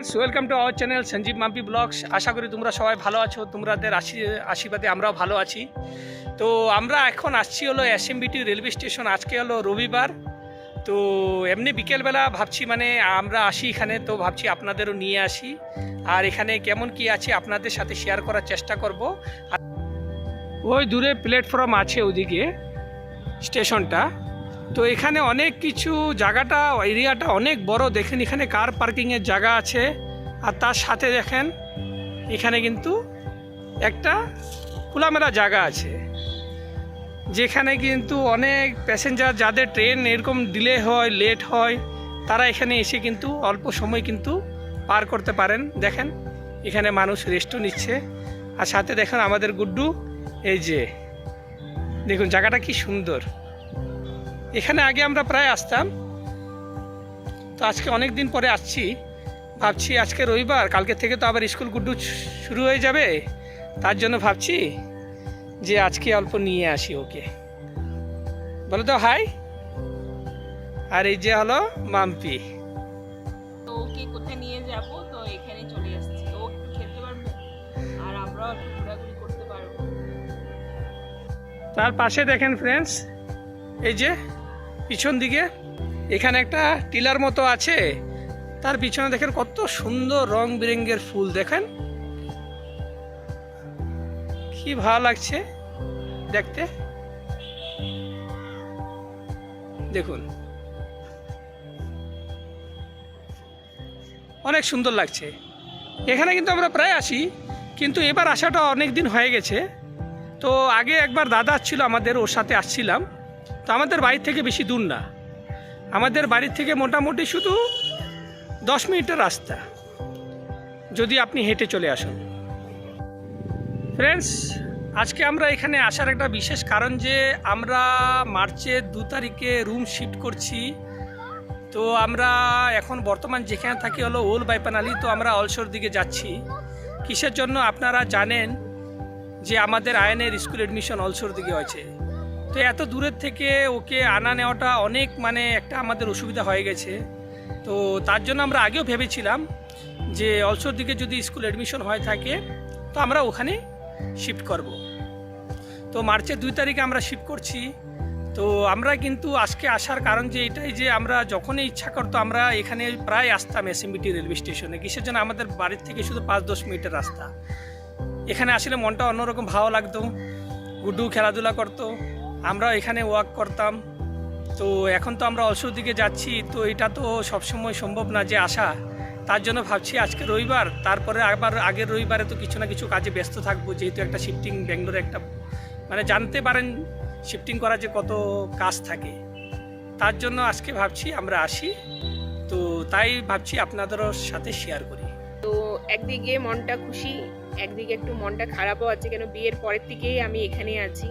Friends, welcome to our channel Sanjib Mampi blogs. আশা করি তোমরা সবাই ভালো আছো। তোমাদের আশীর্বাদে আমরাও ভালো আছি। তো আমরা এখন আসছি হলো এসএমবিটি রেলওয়ে স্টেশন। আজকে হলো রবিবার। তো এমনি বিকেলবেলা ভাবছি মানে আমরা আসি এখানে, তো ভাবছি আপনাদেরও নিয়ে আসি, আর এখানে কেমন কি আছে আপনাদের সাথে শেয়ার করার চেষ্টা করব। ওই দূরে প্ল্যাটফর্ম আছে ওদিকে স্টেশনটা। তো এখানে অনেক কিছু জায়গাটা এরিয়াটা অনেক বড়। দেখেন এখানে কার পার্কিংয়ের জায়গা আছে, আর তার সাথে দেখেন এখানে কিন্তু একটা খোলামেলা জায়গা আছে, যেখানে কিন্তু অনেক প্যাসেঞ্জার যাদের ট্রেন এরকম ডিলে হয়, লেট হয়, তারা এখানে এসে কিন্তু অল্প সময় কিন্তু পার করতে পারেন। দেখেন এখানে মানুষ রেস্টও নিচ্ছে, আর সাথে দেখেন আমাদের গুড্ডু। এই যে দেখুন জায়গাটা কি সুন্দর। এখানে আগে আমরা প্রায় আসতাম, তো আজকে অনেক দিন পরে আসছি। ভাবছি আজকে রবিবার, কালকে থেকে তো আবার স্কুল গুড্ডু শুরু হয়ে যাবে, তার জন্য ভাবছি যে আজকে অল্প নিয়ে আসি ওকে। বলো তো হাই। আর এই যে হলো মাম্পি। তো ওকে কোথায় নিয়ে যাব, তো এখানে চলে আসছে। ও একটু খেলতে পারবে আর আমরাও একটু ঘোরাঘুরি করতে পারবো। তার পাশে দেখেন ফ্রেন্ডস, এই যে পিছন দিকে এখানে একটা টিলার মতো আছে, তার পিছনে দেখেন কত সুন্দর রং বেরঙের ফুল। দেখেন কি ভালো লাগছে দেখতে। দেখুন অনেক সুন্দর লাগছে। এখানে কিন্তু আমরা প্রায় আসি, কিন্তু এবার আসাটা অনেক দিন হয়ে গেছে। তো আগে একবার দাদা আসছিল আমাদের, ওর সাথে আসছিলাম। তো আমাদের বাড়ি থেকে বেশি দূর না, আমাদের বাড়ির থেকে মোটামুটি শুধু 10 মিনিটের রাস্তা, যদি আপনি হেঁটে চলে আসুন। ফ্রেন্ডস, আজকে আমরা এখানে আসার একটা বিশেষ কারণ যে আমরা মার্চের 2 তারিখে রুম শিফট করছি। তো আমরা এখন বর্তমান যেখানে থাকি হলো ওল্ড বাইপানালি। তো আমরা অলসোর দিকে যাচ্ছি। কিসের জন্য আপনারা জানেন যে আমাদের আয়নের স্কুল অ্যাডমিশন অলসোর দিকে আছে। তো এত দূরের থেকে ওকে আনা নেওয়াটা অনেক মানে একটা আমাদের অসুবিধা হয়ে গেছে। তো তার জন্য আমরা আগেও ভেবেছিলাম যে অলসোর দিকে যদি স্কুল অ্যাডমিশন হয়ে থাকে তো আমরা ওখানে শিফট করব। তো মার্চের 2 তারিখে আমরা শিফট করছি। তো আমরা কিন্তু আজকে আসার কারণ যে এটাই যে আমরা যখনই ইচ্ছা করতো আমরা এখানে প্রায় আসতাম এসএমবিটি রেলওয়ে স্টেশনে। কিসের জন্য? আমাদের বাড়ির থেকে শুধু 5-10 মিনিটের রাস্তা। এখানে আসলে মনটা অন্যরকম ভালো লাগতো। গুড্ডু খেলাধুলা করতো, আমরাও এখানে ওয়াক করতাম। তো এখন তো আমরা অলসোর দিকে যাচ্ছি, তো এটা তো সবসময় সম্ভব না যে আসা। তার জন্য ভাবছি আজকে রবিবার, তারপরে আবার আগের রবিবারে তো কিছু না কিছু কাজে ব্যস্ত থাকবো, যেহেতু একটা শিফটিং ব্যাঙ্গালোরে একটা মানে জানতে পারেন শিফটিং করা যে কত কাজ থাকে। তার জন্য আজকে ভাবছি আমরা আসি। তো তাই ভাবছি আপনাদেরও সাথে শেয়ার করি। তো একদিকে মনটা খুশি, একদিকে একটু মনটা খারাপও আছে, কেন বিয়ের পরের থেকেই আমি এখানে আছি।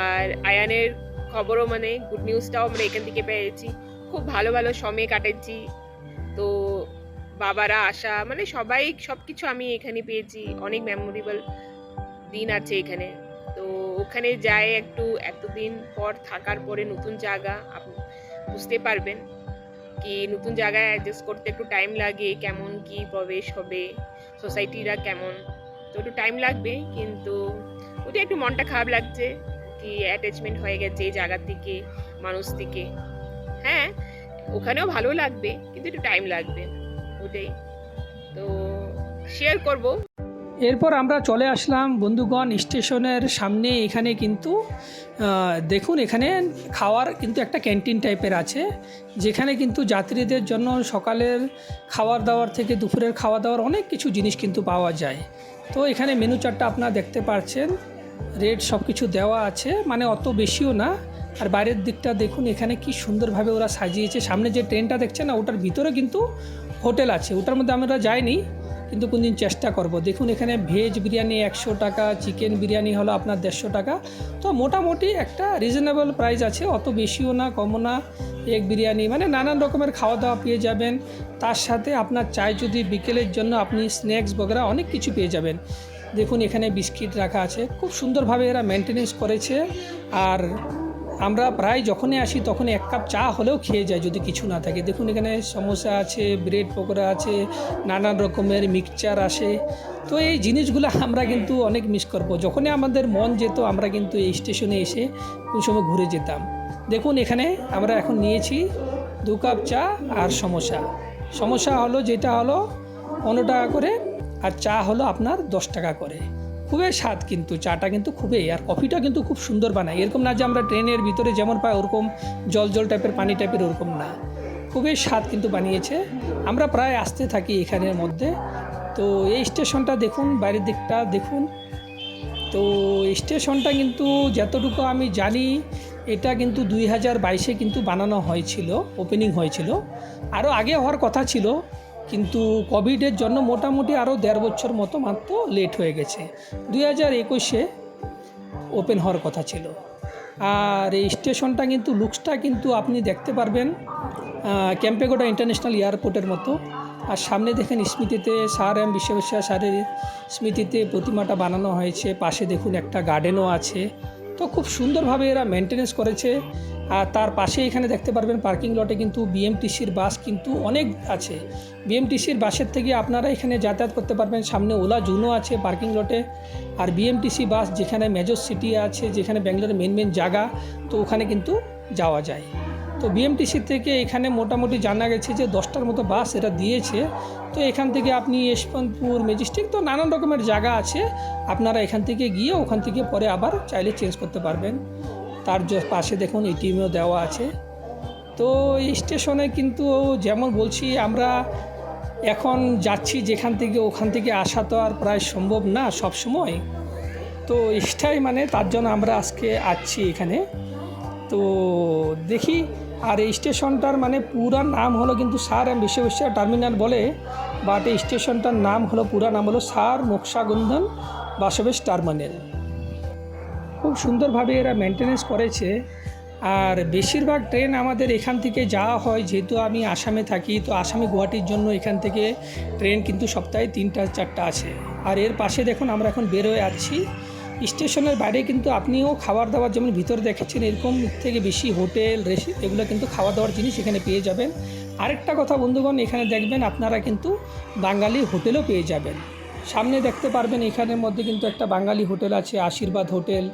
আর আয়ানের খবরও মানে গুড নিউজটাও আমরা এখান থেকে পেয়েছি। খুব ভালো ভালো সময় কাটাচ্ছি। তো বাবারা আসা মানে সবাই সব কিছু আমি এখানে পেয়েছি। অনেক মেমোরেবল দিন আছে এখানে। তো ওখানে যাই একটু, এতদিন পর থাকার পরে নতুন জায়গা, আপনি বুঝতে পারবেন কি নতুন জায়গায় অ্যাডজাস্ট করতে একটু টাইম লাগে। কেমন কি প্রবেশ হবে, সোসাইটিরা কেমন, তো একটু টাইম লাগবে। কিন্তু ওটা একটু মনটা খারাপ লাগছে কি অ্যাটাচমেন্ট হয়ে গেছে এই জায়গা থেকে, মানুষ থেকে। হ্যাঁ, ওখানেও ভালো লাগবে, কিন্তু একটু টাইম লাগবে, ওটাই তো শেয়ার করব। এরপর আমরা চলে আসলাম বন্ধুগণ স্টেশনের সামনে। এখানে কিন্তু দেখুন এখানে খাওয়ার কিন্তু একটা ক্যান্টিন টাইপের আছে, যেখানে কিন্তু যাত্রীদের জন্য সকালের খাবার দাবার থেকে দুপুরের খাওয়া দাওয়ার অনেক কিছু জিনিস কিন্তু পাওয়া যায়। তো এখানে মেনু চার্টটা আপনারা দেখতে পাচ্ছেন, রেট সব কিছু দেওয়া আছে, মানে অত বেশিও না। আর বাইরের দিকটা দেখুন এখানে কি সুন্দরভাবে ওরা সাজিয়েছে। সামনে যে ট্রেনটা দেখছেন না, ওটার ভিতরে কিন্তু হোটেল আছে। ওটার মধ্যে আমরা যাইনি, কিন্তু কোনদিন চেষ্টা করব। দেখুন এখানে ভেজ বিরিয়ানি 100 টাকা, চিকেন বিরিয়ানি হলো আপনার 150 টাকা। তো মোটামুটি একটা রিজনেবল প্রাইস আছে, অত বেশিও না কমও না। এগ বিরিয়ানি মানে নানান রকমের খাওয়া দাওয়া পেয়ে যাবেন। তার সাথে আপনার চাই যদি বিকেলের জন্য আপনি স্ন্যাক্স বগেরা অনেক কিছু পেয়ে যাবেন। দেখুন এখানে বিস্কিট রাখা আছে, খুব সুন্দরভাবে এরা মেনটেনেন্স করেছে। আর আমরা প্রায় যখনই আসি তখনই 1 কাপ চা হলেও খেয়ে যাই যদি কিছু না থাকে। দেখুন এখানে সমোসা আছে, ব্রেড পকোড়া আছে, নানান রকমের মিক্সচার আসে। তো এই জিনিসগুলো আমরা কিন্তু অনেক মিস করব। যখনই আমাদের মন যেত আমরা কিন্তু এই স্টেশনে এসে কোন সময় ঘুরে যেতাম। দেখুন এখানে আমরা এখন নিয়েছি 2 কাপ চা আর সমোসা। সমোসা হলো যেটা হলো 15 টাকা করে, আর চা হলো আপনার 10 টাকা করে। খুবই স্বাদ কিন্তু চাটা কিন্তু খুবই, আর কফিটা কিন্তু খুব সুন্দর বানায়। এরকম না যে আমরা ট্রেনের ভিতরে যেমন পাই ওরকম জল জল টাইপের পানি টাইপের, ওরকম না, খুবই স্বাদ কিন্তু বানিয়েছে। আমরা প্রায় আসতে থাকি এখানের মধ্যে। তো এই স্টেশনটা দেখুন, বাইরের দিকটা দেখুন। তো স্টেশনটা কিন্তু যতটুকু আমি জানি এটা কিন্তু 2022-এ কিন্তু বানানো হয়েছিল, ওপেনিং হয়েছিল। আরও আগে হওয়ার কথা ছিল, কিন্তু কোভিডের জন্য মোটামুটি আরও 1.5 বছর মতো মাত্র লেট হয়ে গেছে। 2021-এ ওপেন হওয়ার কথা ছিল। আর এই স্টেশনটা কিন্তু লুকসটা কিন্তু আপনি দেখতে পারবেন ক্যাম্পেগোডা ইন্টারন্যাশনাল এয়ারপোর্টের মতো। আর সামনে দেখেন স্মৃতিতে স্যার এম বিশ্বেশ্বরাইয়া স্যারের স্মৃতিতে প্রতিমাটা বানানো হয়েছে। পাশে দেখুন একটা গার্ডেনও আছে। তো খুব সুন্দরভাবে এরা মেনটেনেন্স করেছে। আর তার পাশে এখানে দেখতে পারবেন পার্কিং লটে কিন্তু বিএমটিসির বাস কিন্তু অনেক আছে। বিএমটিসির বাসের থেকে আপনারা এখানে যাতায়াত করতে পারবেন। সামনে ওলা জুনও আছে পার্কিং লটে। আর বিএমটিসি বাস যেখানে মেজর সিটি আছে, যেখানে ব্যাঙ্গালোরের মেন জায়গা, তো ওখানে কিন্তু যাওয়া যায়। তো বিএমটিসি থেকে এখানে মোটামুটি জানা গেছে যে 10টার মতো বাস এরা দিয়েছে। তো এখান থেকে আপনি যশবন্তপুর, ম্যাজেস্টিক, তো নানান রকমের জায়গা আছে, আপনারা এখান থেকে গিয়ে ওখান থেকে পরে আবার চাইলে চেঞ্জ করতে পারবেন। তার পাশে দেখুন এটিএমও দেওয়া আছে। তো এই স্টেশনে কিন্তু যেমন বলছি আমরা এখন যাচ্ছি যেখান থেকে, ওখান থেকে আসা তো আর প্রায় সম্ভব না সব সময়। তো এটাই মানে তার জন্য আমরা আজকে আসছি এখানে। তো দেখি। আর এই স্টেশনটার মানে পুরা নাম হলো কিন্তু স্যার এম বিশ্বেশ্বরাইয়া টার্মিনাল বলে, বাট এই স্টেশনটার নাম হলো, পুরা নাম হলো স্যার মোক্ষাগুন্ডম বাসবেশ টার্মিনাল। খুব সুন্দরভাবে এরা মেনটেনেন্স করেছে। আর বেশিরভাগ ট্রেন আমাদের এখান থেকে যাওয়া হয়, যেহেতু আমি আসামে থাকি, তো আসামে গুয়াহাটির জন্য এখান থেকে ট্রেন কিন্তু সপ্তাহে 3-4টা আছে। আর এর পাশে দেখুন আমরা এখন বের হয়ে যাচ্ছি। স্টেশনের বাইরে কিন্তু আপনিও খাবার দাবার যেমন ভিতরে দেখেছেন, এরকম থেকে বেশি হোটেল, এগুলো কিন্তু খাওয়া দাওয়ার জিনিস এখানে পেয়ে যাবেন। আরেকটা কথা বন্ধুগণ, এখানে দেখবেন আপনারা কিন্তু বাঙালি হোটেলও পেয়ে যাবেন। সামনে দেখতে পারবেন এখানের মধ্যে কিন্তু একটা বাঙালি হোটেল আছে, আশীর্বাদ হোটেল।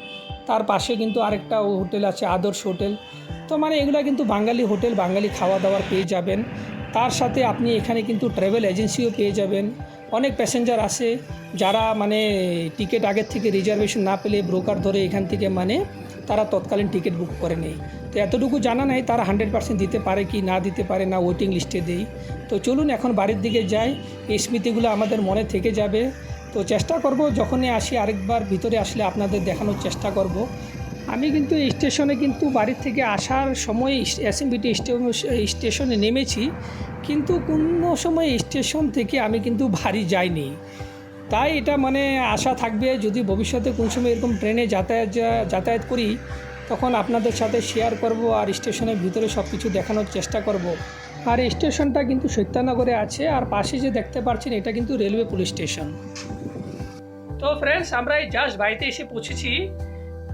তার পাশে কিন্তু আরেকটা হোটেল আছে, আদর্শ হোটেল। তো মানে এগুলো কিন্তু বাঙালি হোটেল, বাঙালি খাওয়া দাওয়ার পেয়ে যাবেন। তার সাথে আপনি এখানে কিন্তু ট্রাভেল এজেন্সিও পেয়ে যাবেন। অনেক প্যাসেঞ্জার আসে যারা মানে টিকিট আগের থেকে রিজার্ভেশন না পেলে ব্রোকার ধরে এখান থেকে মানে তারা তৎকালীন টিকিট বুক করে নেয়। তো এতটুকু জানা নাই তারা 100% দিতে পারে কি না দিতে পারে, না ওয়েটিং লিস্টে দেই। তো চলুন এখন বাড়ির দিকে যাই, এই স্মৃতিগুলো আমাদের মনে থেকে যাবে। তো চেষ্টা করব যখনই আসি আরেকবার ভিতরে আসলে আপনাদের দেখানোর চেষ্টা করব। আমি কিন্তু এই স্টেশনে কিন্তু বাড়ির থেকে আসার সময় এসএমবিটি স্টেশনে নেমেছি, কিন্তু কোনো সময় স্টেশন থেকে আমি কিন্তু বাড়ি যাইনি। তাই এটা মানে আশা থাকবে যদি ভবিষ্যতে কোন সময় এরকম ট্রেনে যাতায়াত করি তখন আপনাদের সাথে শেয়ার করব, আর স্টেশনের ভিতরে সব কিছু দেখানোর চেষ্টা করব। আর এই স্টেশনটা কিন্তু সত্যনগরে আছে, আর পাশে যে দেখতে পাচ্ছেন এটা কিন্তু রেলওয়ে পুলিশ স্টেশন। তো ফ্রেন্ডস, আমরা এই জাস্ট বাড়িতে এসে পৌঁছেছি।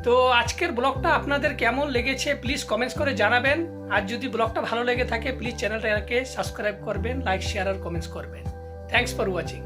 তো আজকের ব্লগটা আপনাদের কেমন লেগেছে প্লিজ কমেন্টস করে জানাবেন। আর যদি ব্লগটা ভালো লেগে থাকে প্লিজ চ্যানেলটাকে সাবস্ক্রাইব করবেন, লাইক, শেয়ার আর কমেন্টস করবেন। Thanks for watching.